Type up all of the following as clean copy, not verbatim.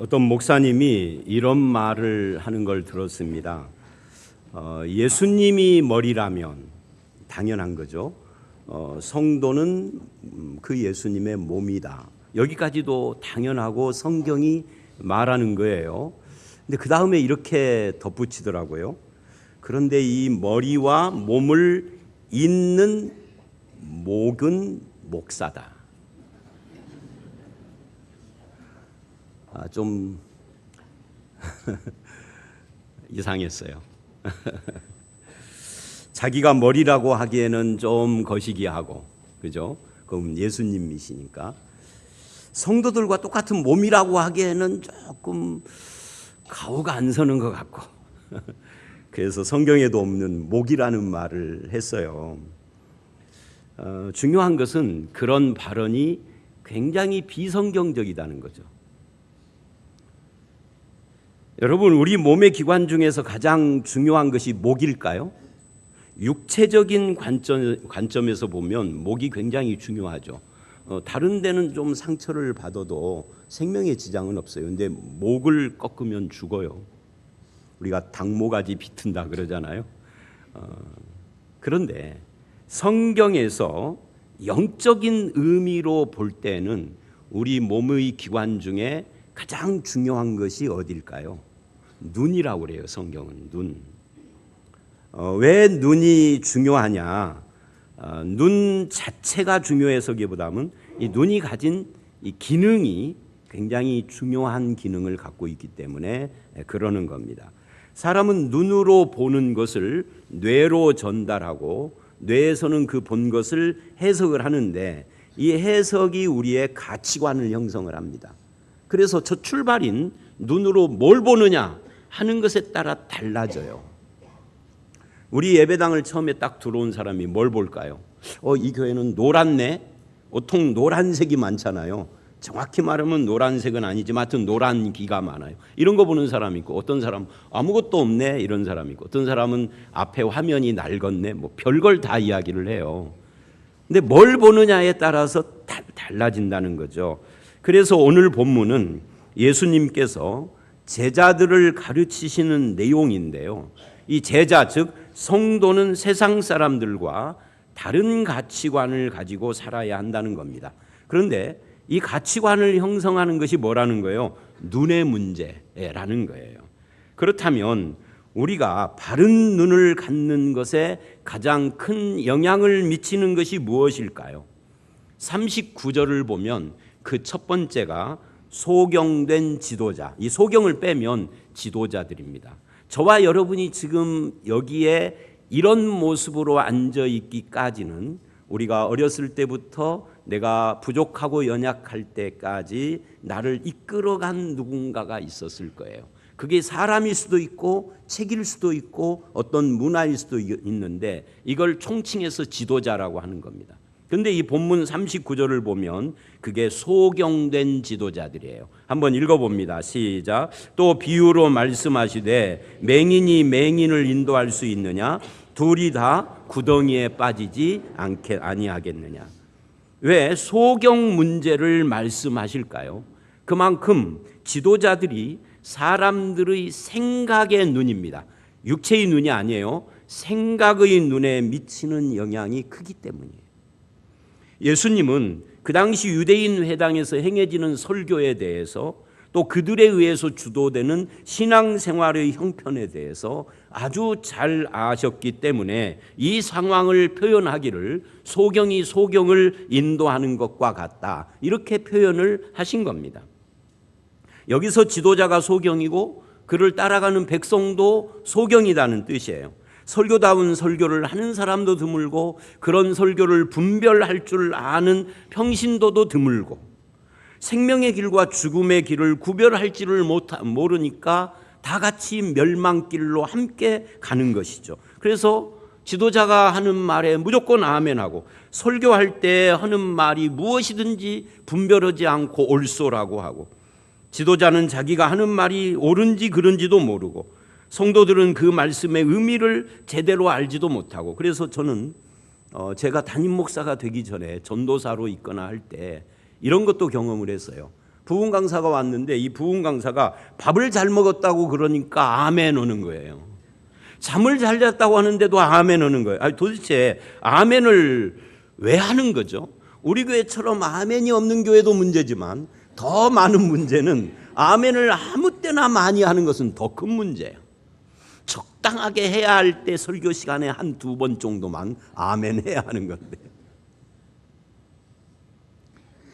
어떤 목사님이 이런 말을 하는 걸 들었습니다. 예수님이 머리라면 당연한 거죠. 성도는 그 예수님의 몸이다. 여기까지도 당연하고 성경이 말하는 거예요. 근데 그 다음에 이렇게 덧붙이더라고요. 그런데 이 머리와 몸을 잇는 목은 목사다. 좀 이상했어요. 자기가 머리라고 하기에는 좀 거시기하고, 그죠? 그럼 예수님이시니까. 성도들과 똑같은 몸이라고 하기에는 조금 가오가 안 서는 것 같고. 그래서 성경에도 없는 목이라는 말을 했어요. 중요한 것은 그런 발언이 굉장히 비성경적이다는 거죠. 여러분, 우리 몸의 기관 중에서 가장 중요한 것이 목일까요? 육체적인 관점에서 보면 목이 굉장히 중요하죠. 다른 데는 좀 상처를 받아도 생명에 지장은 없어요. 근데 목을 꺾으면 죽어요. 우리가 닭모가지 비튼다 그러잖아요. 그런데 성경에서 영적인 의미로 볼 때는 우리 몸의 기관 중에 가장 중요한 것이 어딜까요? 눈이라고 그래요. 성경은 눈. 왜 눈이 중요하냐? 눈 자체가 중요해서기보다는 이 눈이 가진 이 기능이 굉장히 중요한 기능을 갖고 있기 때문에 그러는 겁니다. 사람은 눈으로 보는 것을 뇌로 전달하고 뇌에서는 그 본 것을 해석을 하는데 이 해석이 우리의 가치관을 형성을 합니다. 그래서 첫 출발인 눈으로 뭘 보느냐 하는 것에 따라 달라져요. 우리 예배당을 처음에 딱 들어온 사람이 뭘 볼까요? 이 교회는 노랗네. 보통 노란색이 많잖아요. 정확히 말하면 노란색은 아니지만 하여튼 노란기가 많아요. 이런 거 보는 사람이 있고, 어떤 사람은 아무것도 없네 이런 사람이 있고, 어떤 사람은 앞에 화면이 낡았네, 뭐 별걸 다 이야기를 해요. 근데 뭘 보느냐에 따라서 달라진다는 거죠. 그래서 오늘 본문은 예수님께서 제자들을 가르치시는 내용인데요. 이 제자, 즉 성도는 세상 사람들과 다른 가치관을 가지고 살아야 한다는 겁니다. 그런데 이 가치관을 형성하는 것이 뭐라는 거예요? 눈의 문제라는 거예요. 그렇다면 우리가 바른 눈을 갖는 것에 가장 큰 영향을 미치는 것이 무엇일까요? 39절을 보면 그 첫 번째가 소경된 지도자. 이 소경을 빼면 지도자들입니다. 저와 여러분이 지금 여기에 이런 모습으로 앉아 있기까지는 우리가 어렸을 때부터 내가 부족하고 연약할 때까지 나를 이끌어간 누군가가 있었을 거예요. 그게 사람일 수도 있고 책일 수도 있고 어떤 문화일 수도 있는데 이걸 총칭해서 지도자라고 하는 겁니다. 그런데 이 본문 39절을 보면 그게 소경된 지도자들이에요. 한번 읽어봅니다. 시작. 또 비유로 말씀하시되 맹인이 맹인을 인도할 수 있느냐? 둘이 다 구덩이에 빠지지 아니하겠느냐? 왜 소경 문제를 말씀하실까요? 그만큼 지도자들이 사람들의 생각의 눈입니다. 육체의 눈이 아니에요. 생각의 눈에 미치는 영향이 크기 때문이에요. 예수님은 그 당시 유대인 회당에서 행해지는 설교에 대해서 또 그들에 의해서 주도되는 신앙생활의 형편에 대해서 아주 잘 아셨기 때문에 이 상황을 표현하기를 소경이 소경을 인도하는 것과 같다. 이렇게 표현을 하신 겁니다. 여기서 지도자가 소경이고 그를 따라가는 백성도 소경이라는 뜻이에요. 설교다운 설교를 하는 사람도 드물고 그런 설교를 분별할 줄 아는 평신도도 드물고 생명의 길과 죽음의 길을 구별할지를 모르니까 다 같이 멸망길로 함께 가는 것이죠. 그래서 지도자가 하는 말에 무조건 아멘하고 설교할 때 하는 말이 무엇이든지 분별하지 않고 옳소라고 하고 지도자는 자기가 하는 말이 옳은지 그른지도 모르고 성도들은 그 말씀의 의미를 제대로 알지도 못하고 그래서 저는 제가 담임 목사가 되기 전에 전도사로 있거나 할 때 이런 것도 경험을 했어요. 부흥 강사가 왔는데 이 부흥 강사가 밥을 잘 먹었다고 그러니까 아멘 하는 거예요. 잠을 잘 잤다고 하는데도 아멘 하는 거예요. 아니, 도대체 아멘을 왜 하는 거죠? 우리 교회처럼 아멘이 없는 교회도 문제지만 더 많은 문제는 아멘을 아무 때나 많이 하는 것은 더 큰 문제예요. 적당하게 해야 할 때 설교 시간에 한 두 번 정도만 아멘 해야 하는 건데,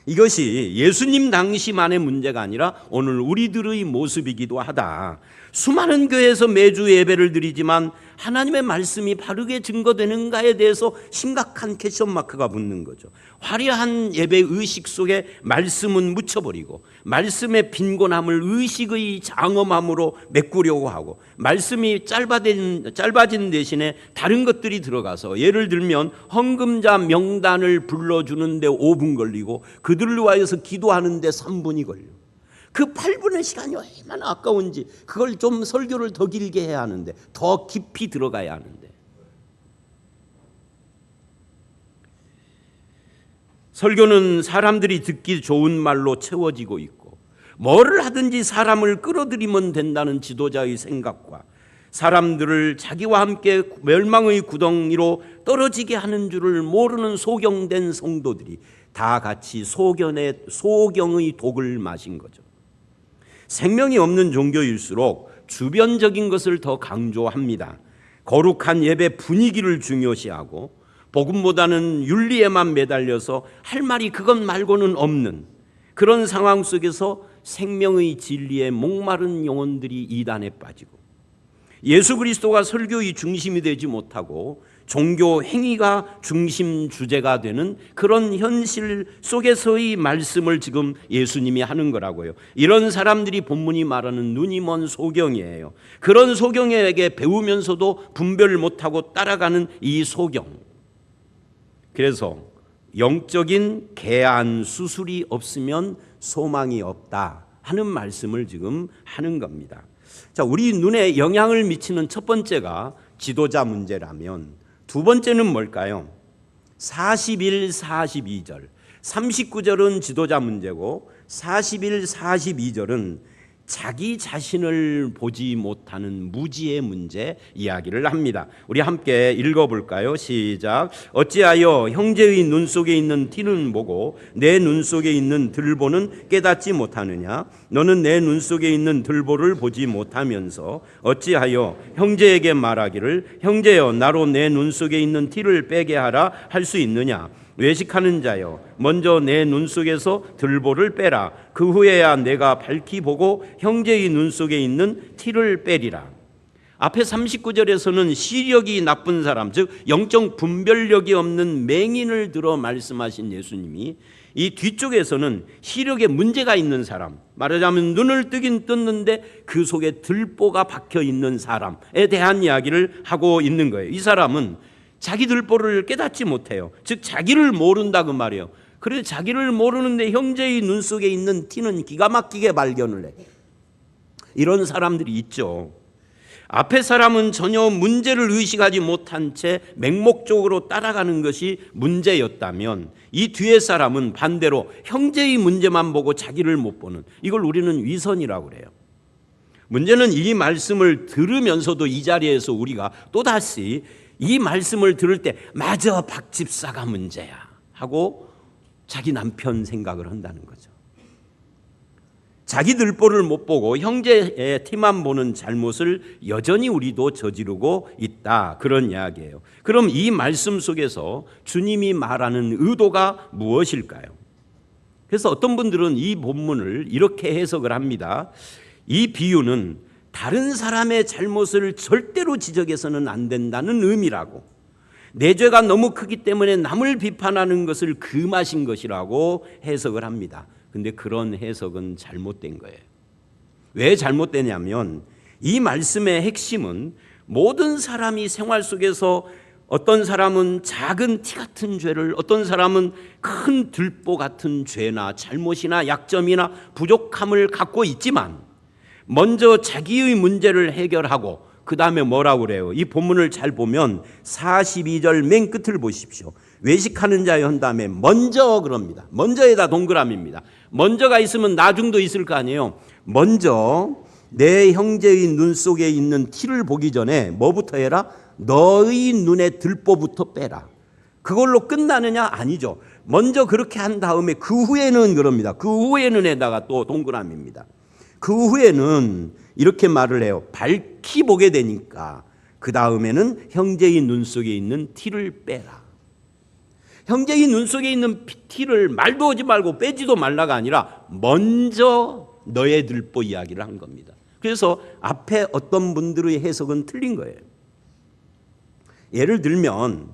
이것이 예수님 당시만의 문제가 아니라 오늘 우리들의 모습이기도 하다. 수많은 교회에서 매주 예배를 드리지만 하나님의 말씀이 바르게 증거되는가에 대해서 심각한 퀘스천 마크가 붙는 거죠. 화려한 예배 의식 속에 말씀은 묻혀버리고 말씀의 빈곤함을 의식의 장엄함으로 메꾸려고 하고, 말씀이 짧아진 대신에 다른 것들이 들어가서, 예를 들면 헌금자 명단을 불러주는데 5분 걸리고 그들을 위하여서 기도하는데 3분이 걸려. 그 8분의 시간이 얼마나 아까운지, 그걸 좀 설교를 더 길게 해야 하는데, 더 깊이 들어가야 하는데, 설교는 사람들이 듣기 좋은 말로 채워지고 있고, 뭐를 하든지 사람을 끌어들이면 된다는 지도자의 생각과 사람들을 자기와 함께 멸망의 구덩이로 떨어지게 하는 줄을 모르는 소경된 성도들이 다 같이 소경의 독을 마신 거죠. 생명이 없는 종교일수록 주변적인 것을 더 강조합니다. 거룩한 예배 분위기를 중요시하고 복음보다는 윤리에만 매달려서 할 말이 그것 말고는 없는 그런 상황 속에서 생명의 진리에 목마른 영혼들이 이단에 빠지고, 예수 그리스도가 설교의 중심이 되지 못하고 종교 행위가 중심 주제가 되는 그런 현실 속에서의 말씀을 지금 예수님이 하는 거라고요. 이런 사람들이 본문이 말하는 눈이 먼 소경이에요. 그런 소경에게 배우면서도 분별을 못하고 따라가는 이 소경. 그래서 영적인 개안 수술이 없으면 소망이 없다 하는 말씀을 지금 하는 겁니다. 자, 우리 눈에 영향을 미치는 첫 번째가 지도자 문제라면, 두 번째는 뭘까요? 41, 42절. 39절은 지도자 문제고 41, 42절은 자기 자신을 보지 못하는 무지의 문제 이야기를 합니다. 우리 함께 읽어볼까요? 시작. 어찌하여 형제의 눈 속에 있는 티는 보고 내 눈 속에 있는 들보는 깨닫지 못하느냐? 너는 내 눈 속에 있는 들보를 보지 못하면서 어찌하여 형제에게 말하기를 형제여 나로 내 눈 속에 있는 티를 빼게 하라 할 수 있느냐? 외식하는 자여 먼저 내 눈 속에서 들보를 빼라. 그 후에야 내가 밝히 보고 형제의 눈 속에 있는 티를 빼리라. 앞에 39절에서는 시력이 나쁜 사람, 즉 영적 분별력이 없는 맹인을 들어 말씀하신 예수님이, 이 뒤쪽에서는 시력에 문제가 있는 사람, 말하자면 눈을 뜨긴 떴는데 그 속에 들보가 박혀 있는 사람에 대한 이야기를 하고 있는 거예요. 이 사람은 자기 들보를 깨닫지 못해요. 즉 자기를 모른다 그 말이에요. 그래서 자기를 모르는데 형제의 눈 속에 있는 티는 기가 막히게 발견을 해. 이런 사람들이 있죠. 앞에 사람은 전혀 문제를 의식하지 못한 채 맹목적으로 따라가는 것이 문제였다면, 이 뒤에 사람은 반대로 형제의 문제만 보고 자기를 못 보는, 이걸 우리는 위선이라고 그래요. 문제는 이 말씀을 들으면서도 이 자리에서 우리가 또다시 이 말씀을 들을 때 마저 박 집사가 문제야 하고 자기 남편 생각을 한다는 거죠. 자기 들보를 못 보고 형제의 티만 보는 잘못을 여전히 우리도 저지르고 있다, 그런 이야기예요. 그럼 이 말씀 속에서 주님이 말하는 의도가 무엇일까요? 그래서 어떤 분들은 이 본문을 이렇게 해석을 합니다. 이 비유는 다른 사람의 잘못을 절대로 지적해서는 안 된다는 의미라고, 내 죄가 너무 크기 때문에 남을 비판하는 것을 금하신 것이라고 해석을 합니다. 근데 그런 해석은 잘못된 거예요. 왜 잘못되냐면 이 말씀의 핵심은 모든 사람이 생활 속에서 어떤 사람은 작은 티 같은 죄를, 어떤 사람은 큰 들보 같은 죄나 잘못이나 약점이나 부족함을 갖고 있지만 먼저 자기의 문제를 해결하고 그 다음에 뭐라고 그래요? 이 본문을 잘 보면 42절 맨 끝을 보십시오. 외식하는 자의 한 다음에 먼저 그럽니다. 먼저에다 동그라미입니다. 먼저가 있으면 나중도 있을 거 아니에요. 먼저 내 형제의 눈 속에 있는 티를 보기 전에 뭐부터 해라? 너의 눈에 들보부터 빼라. 그걸로 끝나느냐? 아니죠. 먼저 그렇게 한 다음에 그 후에는 그럽니다. 그 후에는에다가 또 동그라미입니다. 그 후에는 이렇게 말을 해요. 밝히 보게 되니까 그 다음에는 형제의 눈 속에 있는 티를 빼라. 형제의 눈 속에 있는 티를 말도 하지 말고 빼지도 말라가 아니라 먼저 너의 들보 이야기를 한 겁니다. 그래서 앞에 어떤 분들의 해석은 틀린 거예요. 예를 들면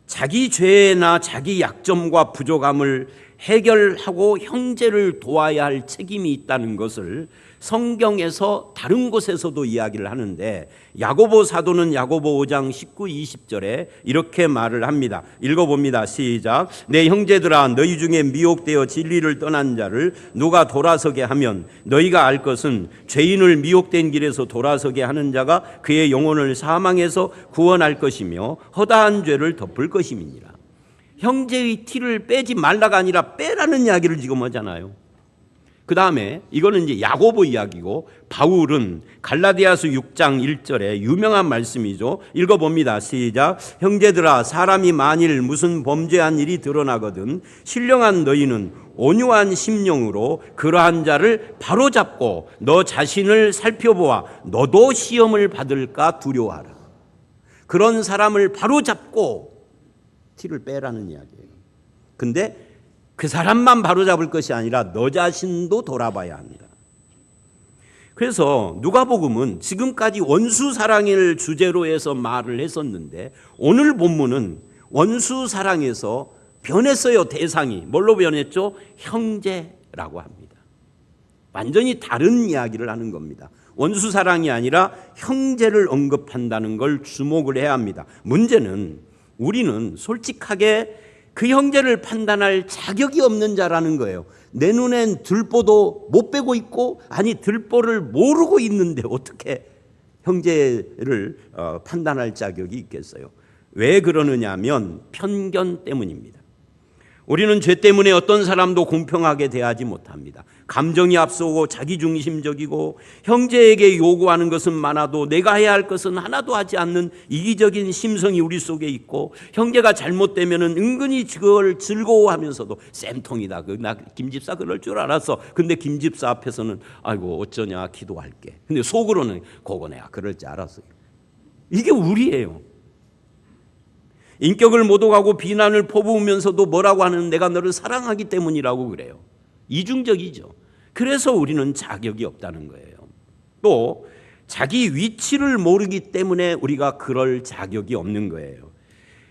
자기 죄나 자기 약점과 부족함을 해결하고 형제를 도와야 할 책임이 있다는 것을 성경에서 다른 곳에서도 이야기를 하는데 야고보 사도는 야고보 5장 19, 20절에 이렇게 말을 합니다. 읽어봅니다. 시작. 내 형제들아 너희 중에 미혹되어 진리를 떠난 자를 누가 돌아서게 하면 너희가 알 것은 죄인을 미혹된 길에서 돌아서게 하는 자가 그의 영혼을 사망에서 구원할 것이며 허다한 죄를 덮을 것임이니라. 형제의 티를 빼지 말라가 아니라 빼라는 이야기를 지금 하잖아요. 그 다음에 이거는 이제 야고보 이야기고 바울은 갈라디아서 6장 1절에 유명한 말씀이죠. 읽어봅니다. 시작. 형제들아 사람이 만일 무슨 범죄한 일이 드러나거든 신령한 너희는 온유한 심령으로 그러한 자를 바로잡고 너 자신을 살펴보아 너도 시험을 받을까 두려워하라. 그런 사람을 바로잡고 티를 빼라는 이야기예요. 근데 그 사람만 바로잡을 것이 아니라 너 자신도 돌아봐야 합니다. 그래서 누가복음은 지금까지 원수 사랑을 주제로 해서 말을 했었는데 오늘 본문은 원수 사랑에서 변했어요. 대상이 뭘로 변했죠? 형제라고 합니다. 완전히 다른 이야기를 하는 겁니다. 원수 사랑이 아니라 형제를 언급한다는 걸 주목을 해야 합니다. 문제는 우리는 솔직하게 그 형제를 판단할 자격이 없는 자라는 거예요. 내 눈엔 들보도 못 빼고 있고 아니 들보를 모르고 있는데 어떻게 형제를 판단할 자격이 있겠어요? 왜 그러느냐 하면 편견 때문입니다. 우리는 죄 때문에 어떤 사람도 공평하게 대하지 못합니다. 감정이 앞서고 자기중심적이고 형제에게 요구하는 것은 많아도 내가 해야 할 것은 하나도 하지 않는 이기적인 심성이 우리 속에 있고 형제가 잘못되면 은근히 그걸 즐거워하면서도 쌤통이다. 나 김집사 그럴 줄 알았어. 근데 김집사 앞에서는 아이고 어쩌냐 기도할게. 근데 속으로는 그거 내가 그럴 줄 알았어요. 이게 우리예요. 인격을 모독하고 비난을 퍼부으면서도 뭐라고 하는 내가 너를 사랑하기 때문이라고 그래요. 이중적이죠. 그래서 우리는 자격이 없다는 거예요. 또 자기 위치를 모르기 때문에 우리가 그럴 자격이 없는 거예요.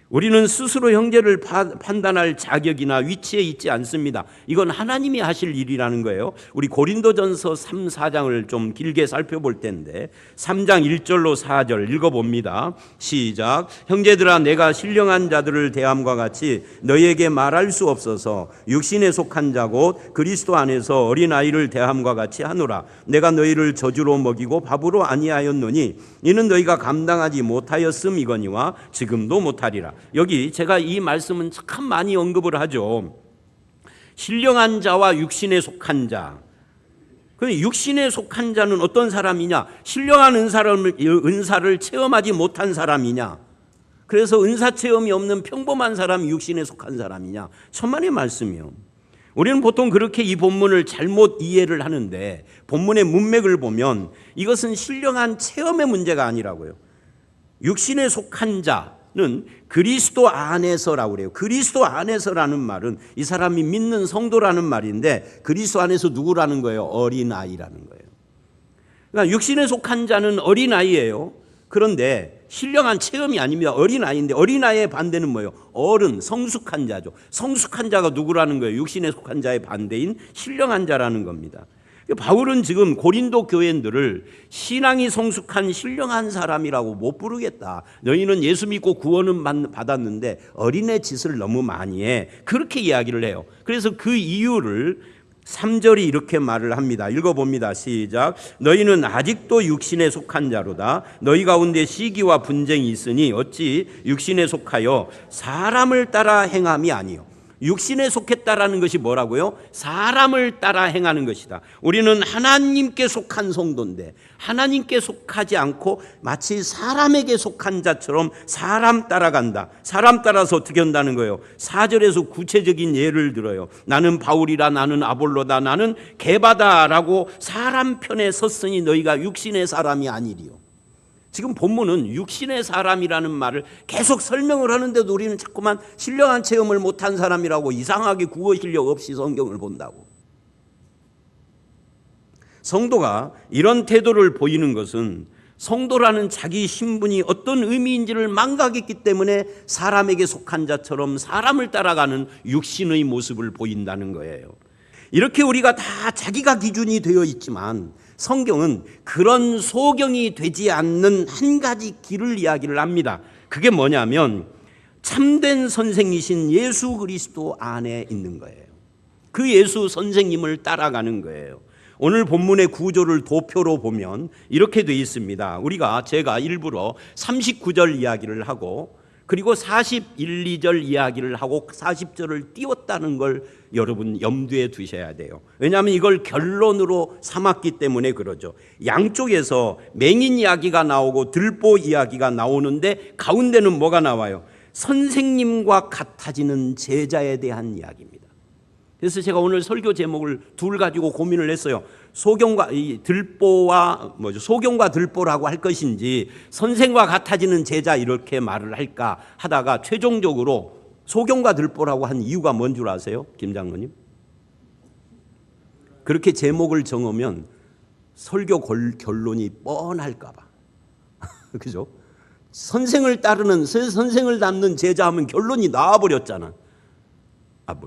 우리는 스스로 형제를 판단할 자격이나 위치에 있지 않습니다. 이건 하나님이 하실 일이라는 거예요. 우리 고린도전서 3, 4장을 좀 길게 살펴볼 텐데 3장 1절로 4절 읽어봅니다. 시작. 형제들아 내가 신령한 자들을 대함과 같이 너희에게 말할 수 없어서 육신에 속한 자 곧 그리스도 안에서 어린아이를 대함과 같이 하노라. 내가 너희를 저주로 먹이고 밥으로 아니하였노니 이는 너희가 감당하지 못하였음이거니와 지금도 못하리라. 여기 제가 이 말씀은 참 많이 언급을 하죠. 신령한 자와 육신에 속한 자. 그 육신에 속한 자는 어떤 사람이냐? 신령한 은사를 체험하지 못한 사람이냐? 그래서 은사 체험이 없는 평범한 사람이 육신에 속한 사람이냐? 천만의 말씀이요. 우리는 보통 그렇게 이 본문을 잘못 이해를 하는데 본문의 문맥을 보면 이것은 신령한 체험의 문제가 아니라고요. 육신에 속한 자는 그리스도 안에서라고 그래요. 그리스도 안에서라는 말은 이 사람이 믿는 성도라는 말인데 그리스도 안에서 누구라는 거예요? 어린아이라는 거예요. 그러니까 육신에 속한 자는 어린아이예요. 그런데 신령한 체험이 아닙니다. 어린아이인데 어린아이의 반대는 뭐예요? 어른, 성숙한 자죠. 성숙한 자가 누구라는 거예요? 육신에 속한 자의 반대인 신령한 자라는 겁니다. 바울은 지금 고린도 교인들을 신앙이 성숙한 신령한 사람이라고 못 부르겠다. 너희는 예수 믿고 구원은 받았는데 어린애 짓을 너무 많이 해. 그렇게 이야기를 해요. 그래서 그 이유를 3절이 이렇게 말을 합니다. 읽어봅니다. 시작. 너희는 아직도 육신에 속한 자로다. 너희 가운데 시기와 분쟁이 있으니 어찌 육신에 속하여 사람을 따라 행함이 아니요. 육신에 속했다라는 것이 뭐라고요? 사람을 따라 행하는 것이다. 우리는 하나님께 속한 성도인데 하나님께 속하지 않고 마치 사람에게 속한 자처럼 사람 따라간다. 사람 따라서 어떻게 한다는 거예요? 4절에서 구체적인 예를 들어요. 나는 바울이라, 나는 아볼로다, 나는 게바다라고 사람 편에 섰으니 너희가 육신의 사람이 아니리요. 지금 본문은 육신의 사람이라는 말을 계속 설명을 하는데도 우리는 자꾸만 신령한 체험을 못한 사람이라고 이상하게 국어 실력 없이 성경을 본다고. 성도가 이런 태도를 보이는 것은 성도라는 자기 신분이 어떤 의미인지를 망각했기 때문에 사람에게 속한 자처럼 사람을 따라가는 육신의 모습을 보인다는 거예요. 이렇게 우리가 다 자기가 기준이 되어 있지만 성경은 그런 소경이 되지 않는 한 가지 길을 이야기를 합니다. 그게 뭐냐면 참된 선생이신 예수 그리스도 안에 있는 거예요. 그 예수 선생님을 따라가는 거예요. 오늘 본문의 구조를 도표로 보면 이렇게 되어 있습니다. 제가 일부러 39절 이야기를 하고 그리고 41, 2절 이야기를 하고 40절을 띄웠다는 걸 여러분 염두에 두셔야 돼요. 왜냐하면 이걸 결론으로 삼았기 때문에 그러죠. 양쪽에서 맹인 이야기가 나오고 들보 이야기가 나오는데 가운데는 뭐가 나와요? 선생님과 같아지는 제자에 대한 이야기입니다. 그래서 제가 오늘 설교 제목을 둘 가지고 고민을 했어요. 소경과 들보라고 할 것인지 선생과 같아지는 제자 이렇게 말을 할까 하다가 최종적으로 소경과 들보라고 한 이유가 뭔 줄 아세요? 김 장로님? 그렇게 제목을 정하면 설교 결론이 뻔할까 봐. 그죠? 선생을 따르는, 선생을 닮는 제자 하면 결론이 나와버렸잖아.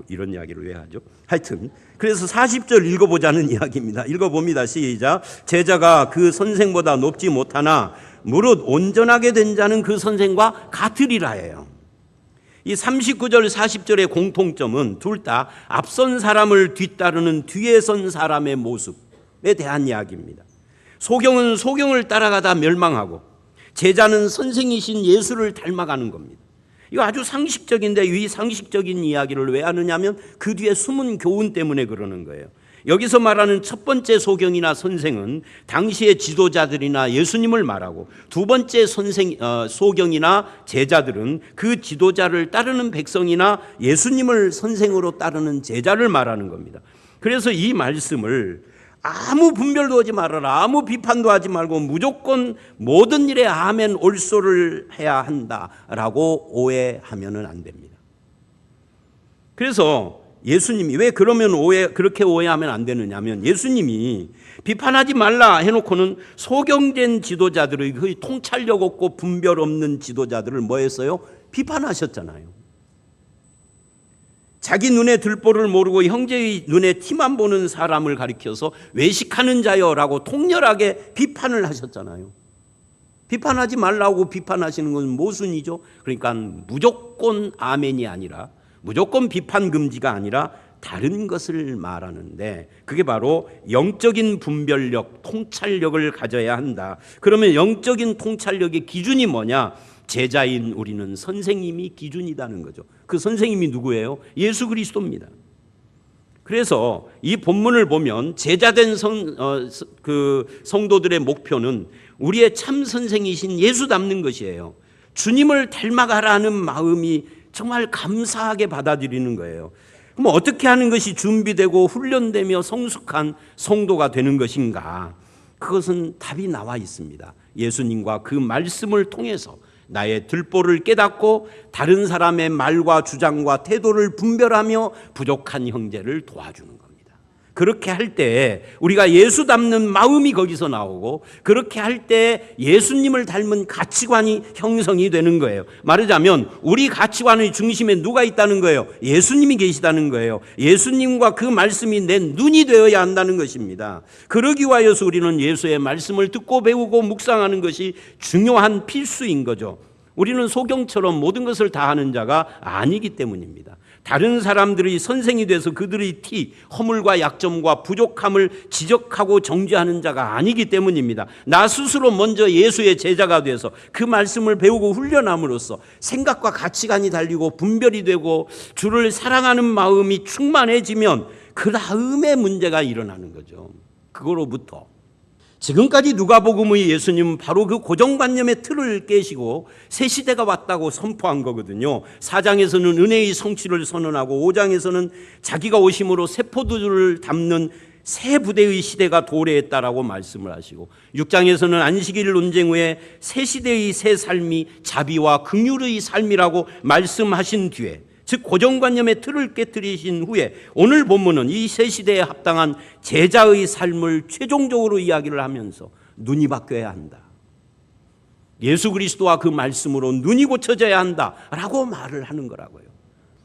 이런 이야기를 왜 하죠? 하여튼 그래서 40절 읽어보자는 이야기입니다. 읽어봅니다. 시작. 제자가 그 선생보다 높지 못하나 무릇 온전하게 된 자는 그 선생과 같으리라 해요. 이 39절 40절의 공통점은 둘 다 앞선 사람을 뒤따르는 뒤에 선 사람의 모습에 대한 이야기입니다. 소경은 소경을 따라가다 멸망하고 제자는 선생이신 예수를 닮아가는 겁니다. 이거 아주 상식적인데 이 상식적인 이야기를 왜 하느냐면 그 뒤에 숨은 교훈 때문에 그러는 거예요. 여기서 말하는 첫 번째 소경이나 선생은 당시의 지도자들이나 예수님을 말하고 두 번째 소경이나 제자들은 그 지도자를 따르는 백성이나 예수님을 선생으로 따르는 제자를 말하는 겁니다. 그래서 이 말씀을 아무 분별도 하지 말아라, 아무 비판도 하지 말고 무조건 모든 일에 아멘 올소를 해야 한다라고 오해하면 안 됩니다. 그래서 예수님이 왜 그렇게 오해하면 안 되느냐면 예수님이 비판하지 말라 해놓고는 소경된 지도자들의 그 통찰력 없고 분별 없는 지도자들을 뭐 했어요? 비판하셨잖아요. 자기 눈에 들보를 모르고 형제의 눈에 티만 보는 사람을 가리켜서 외식하는 자여라고 통렬하게 비판을 하셨잖아요. 비판하지 말라고 비판하시는 것은 모순이죠. 그러니까 무조건 아멘이 아니라 무조건 비판 금지가 아니라 다른 것을 말하는데 그게 바로 영적인 분별력, 통찰력을 가져야 한다. 그러면 영적인 통찰력의 기준이 뭐냐? 제자인 우리는 선생님이 기준이라는 거죠. 그 선생님이 누구예요? 예수 그리스도입니다. 그래서 이 본문을 보면 제자된 성도들의 목표는 우리의 참 선생이신 예수 닮는 것이에요. 주님을 닮아가라는 마음이 정말 감사하게 받아들이는 거예요. 그럼 어떻게 하는 것이 준비되고 훈련되며 성숙한 성도가 되는 것인가? 그것은 답이 나와 있습니다. 예수님과 그 말씀을 통해서 나의 들보를 깨닫고 다른 사람의 말과 주장과 태도를 분별하며 부족한 형제를 도와주는 겁니다. 그렇게 할 때 우리가 예수 닮는 마음이 거기서 나오고 그렇게 할 때 예수님을 닮은 가치관이 형성이 되는 거예요. 말하자면 우리 가치관의 중심에 누가 있다는 거예요? 예수님이 계시다는 거예요. 예수님과 그 말씀이 내 눈이 되어야 한다는 것입니다. 그러기 위하여서 우리는 예수의 말씀을 듣고 배우고 묵상하는 것이 중요한 필수인 거죠. 우리는 소경처럼 모든 것을 다 하는 자가 아니기 때문입니다. 다른 사람들이 선생이 돼서 그들의 허물과 약점과 부족함을 지적하고 정죄하는 자가 아니기 때문입니다. 나 스스로 먼저 예수의 제자가 돼서 그 말씀을 배우고 훈련함으로써 생각과 가치관이 달리고 분별이 되고 주를 사랑하는 마음이 충만해지면 그 다음에 문제가 일어나는 거죠. 그거로부터 지금까지 누가복음의 예수님은 바로 그 고정관념의 틀을 깨시고 새 시대가 왔다고 선포한 거거든요. 4장에서는 은혜의 성취를 선언하고 5장에서는 자기가 오심으로 새 포도주를 담는 새 부대의 시대가 도래했다라고 말씀을 하시고 6장에서는 안식일 논쟁 후에 새 시대의 새 삶이 자비와 긍휼의 삶이라고 말씀하신 뒤에, 즉 고정관념의 틀을 깨뜨리신 후에 오늘 본문은 이 새 시대에 합당한 제자의 삶을 최종적으로 이야기를 하면서 눈이 바뀌어야 한다, 예수 그리스도와 그 말씀으로 눈이 고쳐져야 한다라고 말을 하는 거라고요.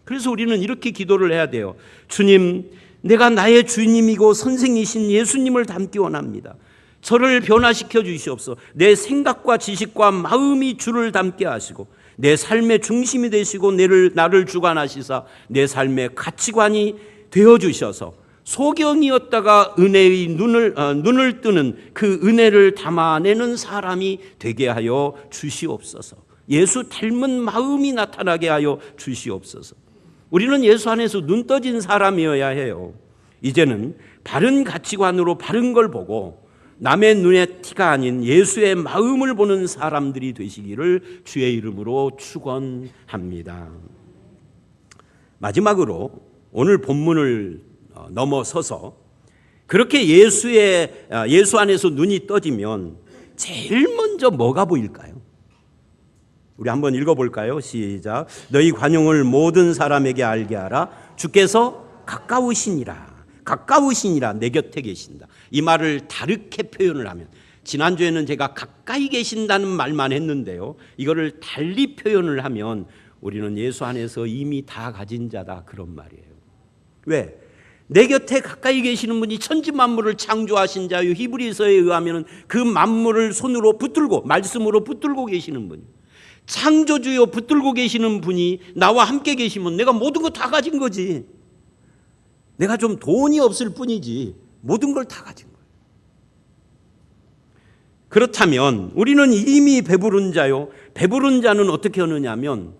그래서 우리는 이렇게 기도를 해야 돼요. 주님, 내가 나의 주님이고 선생이신 예수님을 닮기 원합니다. 저를 변화시켜 주시옵소서. 내 생각과 지식과 마음이 주를 닮게 하시고 내 삶의 중심이 되시고 나를 주관하시사 내 삶의 가치관이 되어주셔서 소경이었다가 은혜의 눈을 뜨는 그 은혜를 담아내는 사람이 되게 하여 주시옵소서. 예수 닮은 마음이 나타나게 하여 주시옵소서. 우리는 예수 안에서 눈 떠진 사람이어야 해요. 이제는 바른 가치관으로 바른 걸 보고 남의 눈에 티가 아닌 예수의 마음을 보는 사람들이 되시기를 주의 이름으로 축원합니다. 마지막으로 오늘 본문을 넘어서서 그렇게 예수 안에서 눈이 떠지면 제일 먼저 뭐가 보일까요? 우리 한번 읽어볼까요? 시작. 너희 관용을 모든 사람에게 알게 하라. 주께서 가까우시니라. 가까우시니라, 내 곁에 계신다. 이 말을 다르게 표현을 하면, 지난주에는 제가 가까이 계신다는 말만 했는데요, 이거를 달리 표현을 하면 우리는 예수 안에서 이미 다 가진 자다, 그런 말이에요. 왜? 내 곁에 가까이 계시는 분이 천지 만물을 창조하신 자요, 히브리서에 의하면 그 만물을 손으로 붙들고 말씀으로 붙들고 계시는 분이에요. 창조주요 붙들고 계시는 분이 나와 함께 계시면 내가 모든 거 다 가진 거지. 내가 좀 돈이 없을 뿐이지 모든 걸 다 가진 거예요. 그렇다면 우리는 이미 배부른 자요. 배부른 자는 어떻게 하느냐면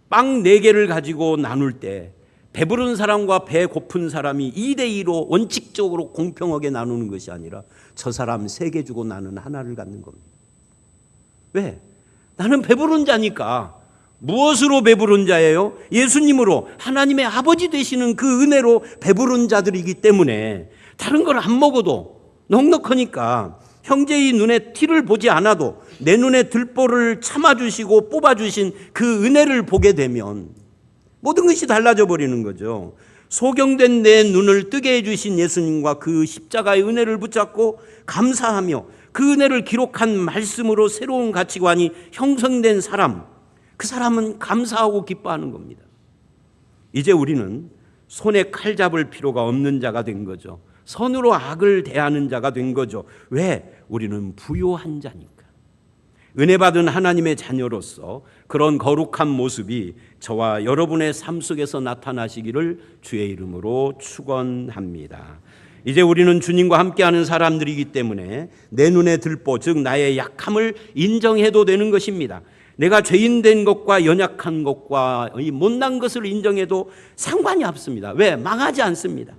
빵 4개를 가지고 나눌 때 배부른 사람과 배 고픈 사람이 2대2로 원칙적으로 공평하게 나누는 것이 아니라 저 사람 3개 주고 나는 하나를 갖는 겁니다. 왜? 나는 배부른 자니까. 무엇으로 배부른 자예요? 예수님으로, 하나님의 아버지 되시는 그 은혜로 배부른 자들이기 때문에 다른 걸 안 먹어도 넉넉하니까 형제의 눈에 티를 보지 않아도 내 눈에 들보를 참아주시고 뽑아주신 그 은혜를 보게 되면 모든 것이 달라져 버리는 거죠. 소경된 내 눈을 뜨게 해주신 예수님과 그 십자가의 은혜를 붙잡고 감사하며 그 은혜를 기록한 말씀으로 새로운 가치관이 형성된 사람, 그 사람은 감사하고 기뻐하는 겁니다. 이제 우리는 손에 칼 잡을 필요가 없는 자가 된 거죠. 선으로 악을 대하는 자가 된 거죠. 왜? 우리는 부요한 자니까. 은혜 받은 하나님의 자녀로서 그런 거룩한 모습이 저와 여러분의 삶 속에서 나타나시기를 주의 이름으로 축원합니다. 이제 우리는 주님과 함께하는 사람들이기 때문에 내 눈에 들보, 즉 나의 약함을 인정해도 되는 것입니다. 내가 죄인 된 것과 연약한 것과 이 못난 것을 인정해도 상관이 없습니다. 왜? 망하지 않습니다.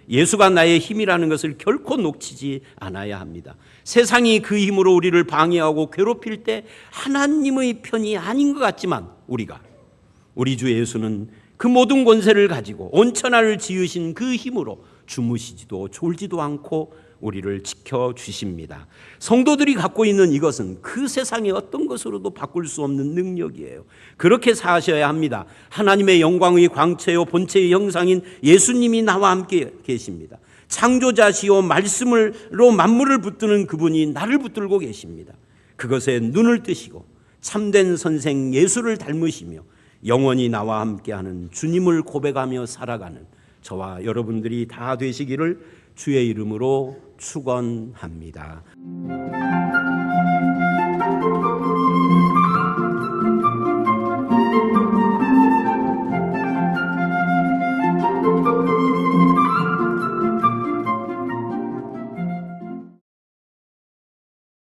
예수가 나의 힘이라는 것을 결코 놓치지 않아야 합니다. 세상이 그 힘으로 우리를 방해하고 괴롭힐 때 하나님의 편이 아닌 것 같지만 우리 주 예수는 그 모든 권세를 가지고 온천하를 지으신 그 힘으로 주무시지도 졸지도 않고 우리를 지켜주십니다. 성도들이 갖고 있는 이것은 그 세상의 어떤 것으로도 바꿀 수 없는 능력이에요. 그렇게 사셔야 합니다. 하나님의 영광의 광채요 본체의 형상인 예수님이 나와 함께 계십니다. 창조자시요 말씀으로 만물을 붙드는 그분이 나를 붙들고 계십니다. 그것에 눈을 뜨시고 참된 선생 예수를 닮으시며 영원히 나와 함께하는 주님을 고백하며 살아가는 저와 여러분들이 다 되시기를 주의 이름으로 축원합니다.